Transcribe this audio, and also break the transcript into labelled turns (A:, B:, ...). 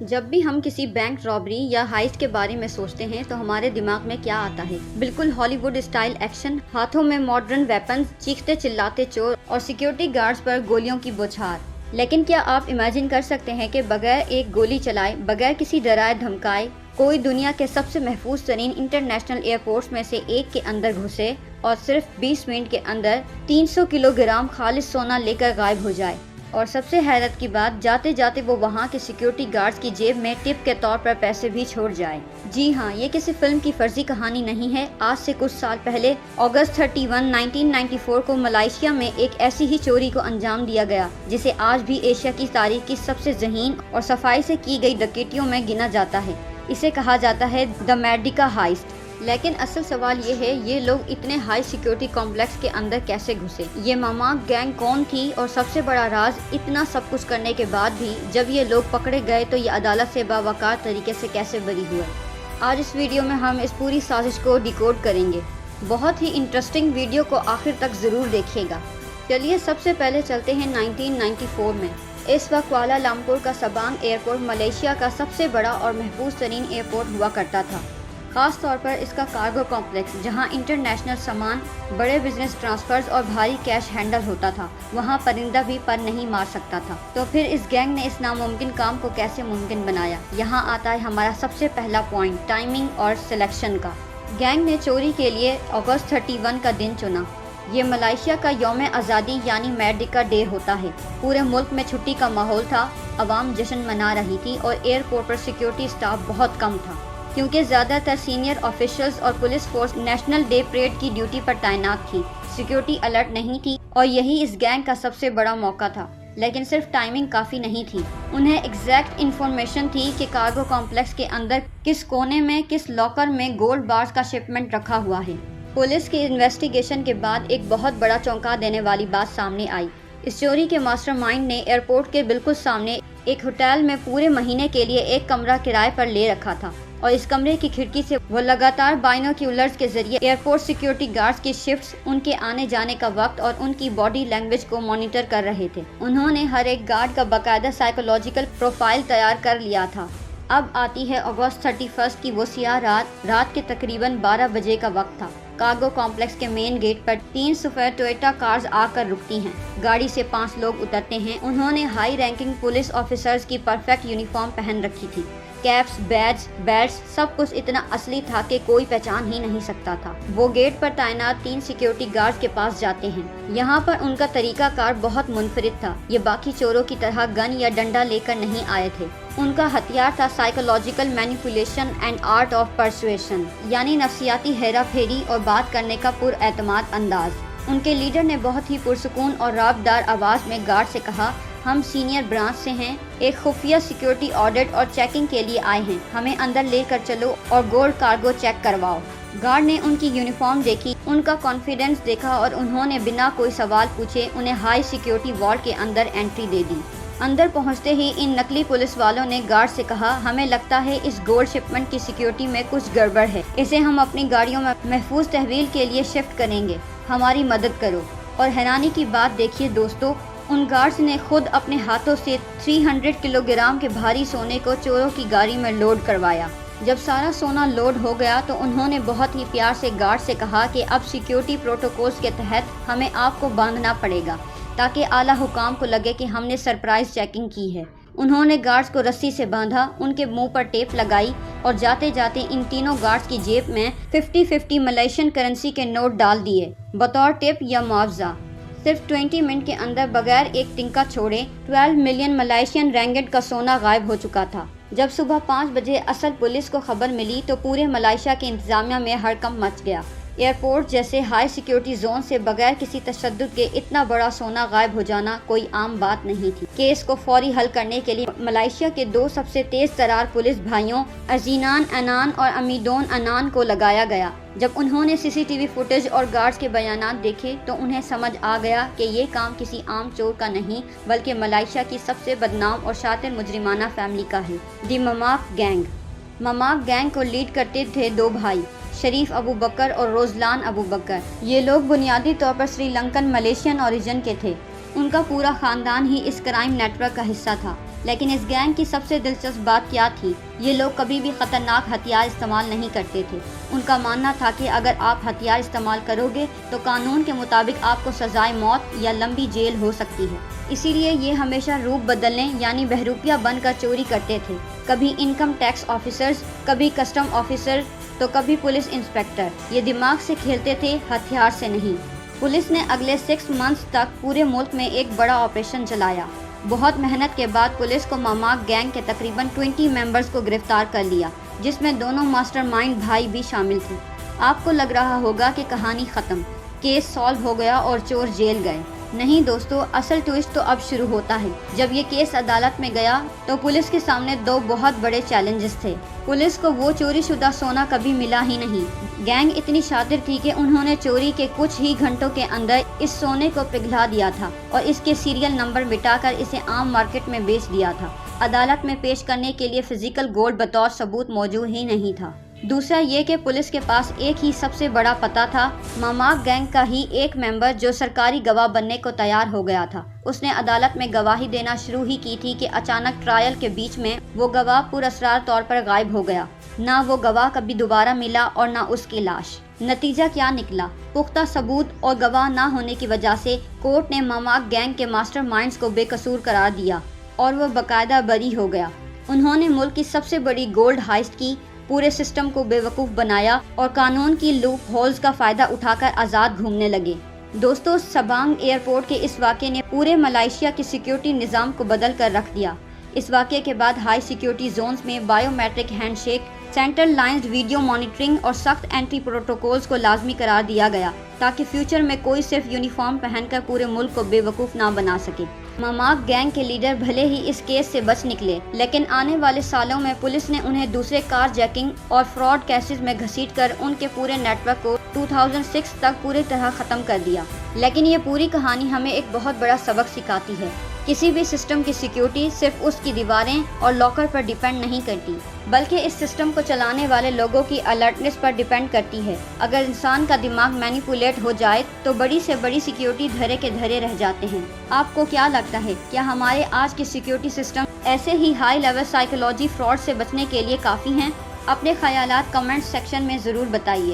A: جب بھی ہم کسی بینک رابری یا ہائسٹ کے بارے میں سوچتے ہیں تو ہمارے دماغ میں کیا آتا ہے؟ بالکل ہالی ووڈ اسٹائل ایکشن، ہاتھوں میں ماڈرن ویپنز، چیختے چلاتے چور اور سیکیورٹی گارڈز پر گولیوں کی بوچھار۔ لیکن کیا آپ امیجن کر سکتے ہیں کہ بغیر ایک گولی چلائے، بغیر کسی ڈرائے دھمکائے، کوئی دنیا کے سب سے محفوظ ترین انٹرنیشنل ایئرپورٹس میں سے ایک کے اندر گھسے اور صرف 20 منٹ کے اندر 300 کلو گرام خالص سونا لے کر غائب ہو جائے؟ اور سب سے حیرت کی بات، جاتے جاتے وہ وہاں کے سیکیورٹی گارڈز کی جیب میں ٹپ کے طور پر پیسے بھی چھوڑ جائے۔ جی ہاں، یہ کسی فلم کی فرضی کہانی نہیں ہے۔ آج سے کچھ سال پہلے اگست 31، 1994 کو ملائیشیا میں ایک ایسی ہی چوری کو انجام دیا گیا جسے آج بھی ایشیا کی تاریخ کی سب سے ذہین اور صفائی سے کی گئی ڈکیتیوں میں گنا جاتا ہے۔ اسے کہا جاتا ہے دی میڈیکا ہائسٹ۔ لیکن اصل سوال یہ ہے، یہ لوگ اتنے ہائی سیکیورٹی کمپلیکس کے اندر کیسے گھسے؟ یہ ماماک گینگ کون تھی؟ اور سب سے بڑا راز، اتنا سب کچھ کرنے کے بعد بھی جب یہ لوگ پکڑے گئے تو یہ عدالت سے باوقار طریقے سے کیسے بری ہوئے؟ آج اس ویڈیو میں ہم اس پوری سازش کو ڈیکوڈ کریں گے۔ بہت ہی انٹرسٹنگ ویڈیو کو آخر تک ضرور دیکھیے گا۔ چلیے سب سے پہلے چلتے ہیں 1994 میں۔ اس وقت کوالالمپور کا سبانگ ایئرپورٹ ملائیشیا کا سب سے بڑا اور محفوظ ترین ایئرپورٹ ہوا کرتا تھا، خاص طور پر اس کا کارگو کمپلیکس جہاں انٹرنیشنل سامان، بڑے بزنس ٹرانسفرز اور بھاری کیش ہینڈل ہوتا تھا، وہاں پرندہ بھی پر نہیں مار سکتا تھا۔ تو پھر اس گینگ نے اس ناممکن کام کو کیسے ممکن بنایا؟ یہاں آتا ہے ہمارا سب سے پہلا پوائنٹ، ٹائمنگ اور سلیکشن کا۔ گینگ نے چوری کے لیے اگست 31 کا دن چنا۔ یہ ملائیشیا کا یوم آزادی یعنی میڈیکا ڈے ہوتا ہے۔ پورے ملک میں چھٹی کا ماحول تھا، عوام جشن منا رہی تھی اور ایئرپورٹ پر سیکیورٹی سٹاف بہت کم تھا، کیونکہ زیادہ تر سینئر آفیشلز اور police force national day parade کی ڈیوٹی پر تعینات تھی۔ سیکیورٹی الرٹ نہیں تھی اور یہی اس گینگ کا سب سے بڑا موقع تھا۔ لیکن صرف ٹائمنگ کافی نہیں تھی، انہیں ایگزیکٹ انفارمیشن تھی کہ کارگو کمپلیکس کے اندر کس کونے میں، کس لاکر میں گولڈ بارز کا شپمنٹ رکھا ہوا ہے۔ پولیس کی انویسٹیگیشن کے بعد ایک بہت بڑا چونکا دینے والی بات سامنے آئی۔ اس چوری کے ماسٹر مائنڈ نے ایئرپورٹ کے بالکل سامنے ایک ہوٹل میں پورے مہینے کے لیے ایک کمرہ کرائے پر لے رکھا تھا، اور اس کمرے کی کھڑکی سے وہ لگاتار بائنوکیولرز کے ذریعے ایئرپورٹ سیکیورٹی گارڈز کی شفٹس، ان کے آنے جانے کا وقت اور ان کی باڈی لینگویج کو مانیٹر کر رہے تھے۔ انہوں نے ہر ایک گارڈ کا باقاعدہ سائیکولوجیکل پروفائل تیار کر لیا تھا۔ اب آتی ہے اگست 31 کی وہ سیاہ رات کے تقریباً 12 بجے کا وقت تھا۔ کارگو کمپلیکس کے مین گیٹ پر 3 سفید ٹویوٹا کارز آ کر رکتی ہیں۔ گاڑی سے 5 لوگ اترتے ہیں۔ انہوں نے ہائی رینکنگ پولیس آفیسرز کی پرفیکٹ یونیفارم پہن رکھی تھی۔ کیپس، بیج، بیلٹس، سب کچھ اتنا اصلی تھا کہ کوئی پہچان ہی نہیں سکتا تھا۔ وہ گیٹ پر تعینات 3 سیکیورٹی گارڈز کے پاس جاتے ہیں۔ یہاں پر ان کا طریقہ کار بہت منفرد تھا۔ یہ باقی چوروں کی طرح گن یا ڈنڈا لے کر نہیں آئے تھے۔ ان کا ہتھیار تھا psychological manipulation and art of persuasion, یعنی نفسیاتی ہیرا پھیری اور بات کرنے کا پر اعتماد انداز۔ ان کے لیڈر نے بہت ہی پرسکون اور رابطدار آواز میں گارڈ سے کہا، ہم سینئر برانچ سے ہیں، ایک خفیہ سیکیورٹی آڈٹ اور چیکنگ کے لیے آئے ہیں، ہمیں اندر لے کر چلو اور گولڈ کارگو چیک کرواؤ۔ گارڈ نے ان کی یونیفارم دیکھی، ان کا کانفیڈنس دیکھا اور انہوں نے بنا کوئی سوال پوچھے انہیں ہائی سیکیورٹی والٹ کے اندر انٹری دے دی۔ اندر پہنچتے ہی ان نقلی پولیس والوں نے گارڈ سے کہا، ہمیں لگتا ہے اس گولڈ شپمنٹ کی سیکیورٹی میں کچھ گڑبڑ ہے، اسے ہم اپنی گاڑیوں میں محفوظ تحویل کے لیے شفٹ کریں گے، ہماری مدد کرو۔ اور حیرانی کی بات دیکھیے دوستو، ان گارڈز نے خود اپنے ہاتھوں سے 300 کلو گرام کے بھاری سونے کو چوروں کی گاڑی میں لوڈ کروایا۔ جب سارا سونا لوڈ ہو گیا تو انہوں نے بہت ہی پیار سے گارڈ سے کہا کہ اب سیکیورٹی پروٹوکولز کے تحت ہمیں آپ کو باندھنا پڑے گا، تاکہ اعلیٰ حکام کو لگے کہ ہم نے سرپرائز چیکنگ کی ہے۔ انہوں نے گارڈز کو رسی سے باندھا، ان کے منہ پر ٹیپ لگائی اور جاتے جاتے ان تینوں گارڈز کی جیب میں 50 ملائیشین کرنسی کے نوٹ ڈال دیے بطور ٹپ یا معاوضہ۔ صرف 20 منٹ کے اندر بغیر ایک ٹنکا چھوڑے 12 ملین ملائیشین رینگٹ کا سونا غائب ہو چکا تھا۔ جب صبح 5 بجے اصل پولیس کو خبر ملی تو پورے ملائیشیا کے انتظامیہ میں ہڑکمپ مچ گیا۔ ایئرپورٹ جیسے ہائی سیکیورٹی زون سے بغیر کسی تشدد کے اتنا بڑا سونا غائب ہو جانا کوئی عام بات نہیں تھی۔ کیس کو فوری حل کرنے کے لیے ملائیشیا کے 2 سب سے تیز ترار پولیس بھائیوں ازینان انان اور امیدون انان کو لگایا گیا۔ جب انہوں نے CCTV فوٹیج اور گارڈز کے بیانات دیکھے تو انہیں سمجھ آ گیا کہ یہ کام کسی عام چور کا نہیں بلکہ ملائیشیا کی سب سے بدنام اور شاطر مجرمانہ فیملی کا ہے، دی ماماک گینگ۔ ماماک گینگ کو لیڈ کرتے تھے 2 بھائی، شریف ابو بکر اور روزلان ابو بکر۔ یہ لوگ بنیادی طور پر سری لنکن ملیشین اوریجن کے تھے۔ ان کا پورا خاندان ہی اس کرائم نیٹ ورک کا حصہ تھا۔ لیکن اس گینگ کی سب سے دلچسپ بات کیا تھی؟ یہ لوگ کبھی بھی خطرناک ہتھیار استعمال نہیں کرتے تھے۔ ان کا ماننا تھا کہ اگر آپ ہتھیار استعمال کرو گے تو قانون کے مطابق آپ کو سزائے موت یا لمبی جیل ہو سکتی ہے۔ اسی لیے یہ ہمیشہ روپ بدلنے یعنی بہروپیہ بن کر چوری کرتے تھے، کبھی انکم ٹیکس آفیسرز، کبھی کسٹم آفیسر تو کبھی پولیس انسپیکٹر۔ یہ دماغ سے کھیلتے تھے، ہتھیار سے نہیں۔ پولیس نے اگلے 6 منتھس تک پورے ملک میں ایک بڑا آپریشن چلایا۔ بہت محنت کے بعد پولیس کو ماماک گینگ کے تقریباً 20 ممبرز کو گرفتار کر لیا، جس میں دونوں ماسٹر مائنڈ بھائی بھی شامل تھے۔ آپ کو لگ رہا ہوگا کہ کہانی ختم، کیس سالو ہو گیا اور چور جیل گئے۔ نہیں دوستو، اصل ٹوئسٹ تو اب شروع ہوتا ہے۔ جب یہ کیس عدالت میں گیا تو پولیس کے سامنے 2 بہت بڑے چیلنجز تھے۔ پولیس کو وہ چوری شدہ سونا کبھی ملا ہی نہیں۔ گینگ اتنی شاطر تھی کہ انہوں نے چوری کے کچھ ہی گھنٹوں کے اندر اس سونے کو پگھلا دیا تھا اور اس کے سیریل نمبر مٹا کر اسے عام مارکیٹ میں بیچ دیا تھا۔ عدالت میں پیش کرنے کے لیے فزیکل گولڈ بطور ثبوت موجود ہی نہیں تھا۔ دوسرا یہ کہ پولیس کے پاس ایک ہی سب سے بڑا پتہ تھا، ماماک گینگ کا ہی ایک ممبر جو سرکاری گواہ بننے کو تیار ہو گیا تھا۔ اس نے عدالت میں گواہی دینا شروع ہی کی تھی کہ اچانک ٹرائل کے بیچ میں وہ گواہ پراسرار طور پر غائب ہو گیا۔ نہ وہ گواہ کبھی دوبارہ ملا اور نہ اس کی لاش۔ نتیجہ کیا نکلا؟ پختہ ثبوت اور گواہ نہ ہونے کی وجہ سے کورٹ نے ماماک گینگ کے ماسٹر مائنڈز کو بے قصور قرار دیا اور وہ باقاعدہ بری ہو گیا۔ انہوں نے ملک کی سب سے بڑی گولڈ ہائسٹ کی، پورے سسٹم کو بے وقوف بنایا اور قانون کی لوپ ہولز کا فائدہ اٹھا کر آزاد گھومنے لگے۔ دوستو، سبانگ ایئرپورٹ کے اس واقعے نے پورے ملائیشیا کے سیکیورٹی نظام کو بدل کر رکھ دیا۔ اس واقعے کے بعد ہائی سیکیورٹی زونز میں biometric hand shake, central lines video monitoring اور سخت اینٹی پروٹوکولز کو لازمی قرار دیا گیا تاکہ فیوچر میں کوئی صرف یونیفارم پہن کر پورے ملک کو بے وقوف نہ بنا سکے۔ ماماک گینگ کے لیڈر بھلے ہی اس کیس سے بچ نکلے، لیکن آنے والے سالوں میں پولیس نے انہیں دوسرے کار جیکنگ اور فراڈ کیسز میں گھسیٹ کر ان کے پورے نیٹ ورک کو 2006 تک پوری طرح ختم کر دیا۔ لیکن یہ پوری کہانی ہمیں ایک بہت بڑا سبق سکھاتی ہے۔ کسی بھی سسٹم کی سیکیورٹی صرف اس کی دیواریں اور لاکر پر ڈیپینڈ نہیں کرتی، بلکہ اس سسٹم کو چلانے والے لوگوں کی الرٹنس پر ڈیپینڈ کرتی ہے۔ اگر انسان کا دماغ مینیپولیٹ ہو جائے تو بڑی سے بڑی سیکیورٹی دھرے کے دھرے رہ جاتے ہیں۔ آپ کو کیا لگتا ہے، کیا ہمارے آج کے سیکیورٹی سسٹم ایسے ہی ہائی لیول سائیکولوجی فراڈ سے بچنے کے لیے کافی ہیں؟ اپنے خیالات کمنٹ سیکشن میں ضرور بتائیے۔